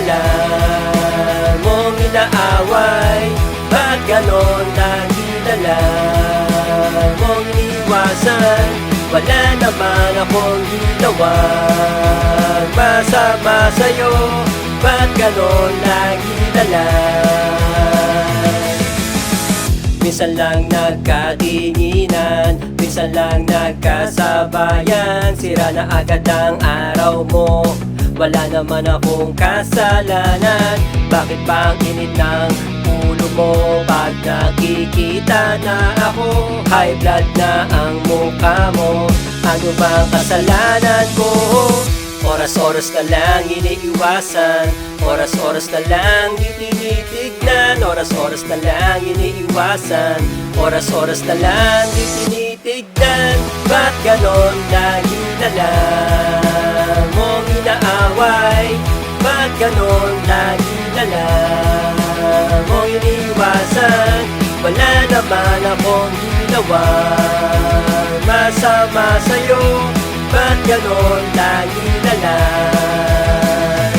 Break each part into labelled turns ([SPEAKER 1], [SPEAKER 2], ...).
[SPEAKER 1] na mong inaaway? Ba't ganon lagi na mong iniwasan? Wala naman akong ginawang masama sa'yo. Ba't ganon lagi na minsan lang nagkatinginan, minsan lang nagkasabayan. Sira na agad ang araw mo, wala naman akong kasalanan. Bakit ba ang init ng ulo mo pag nakikita na ako? High blood na ang mukha mo, ano bang kasalanan ko? Oras-oras na lang iniiwasan, oras-oras na lang di tinitignan. Oras-oras na lang iniiwasan, oras-oras na lang di tinitignan. Ba't ganon lagi na lang mong inaaway? Ba't ganon lagi na lang mong iniiwasan? Wala naman akong ginawang masama sa'yo. Ba't ganon lagi na lang?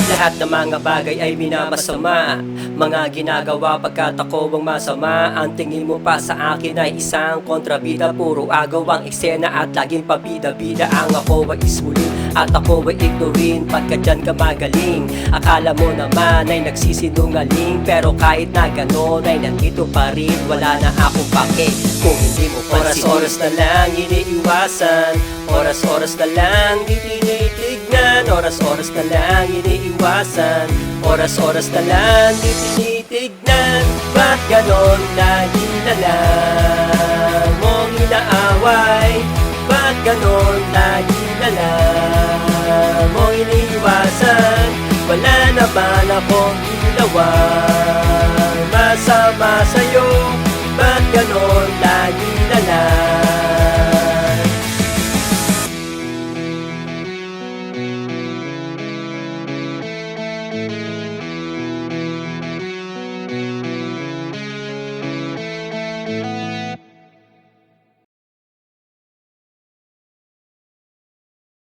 [SPEAKER 1] Lahat ng mga bagay ay minamasama, mga ginagawa pagkat ako ang masama. Ang tingin mo pa sa akin ay isang kontrabida, puro agaw ang eksena at laging pabida-bida. Ang ako ay ismulin at ako ay ignorin, pagkat dyan ka magaling. Akala mo naman ay nagsisinungaling, pero kahit na ganon ay nandito pa rin. Wala na akong pake kung hindi mo pansinin. Oras-oras na lang iniiwasan, oras-oras na lang di tinitignan. Oras-oras na lang iniiwasan, oras-oras na lang di tinitignan. Ba't ganon lagi na lang mong inaaway? Ba't ganon lagi na lang mong iniiwasan? Wala naman akong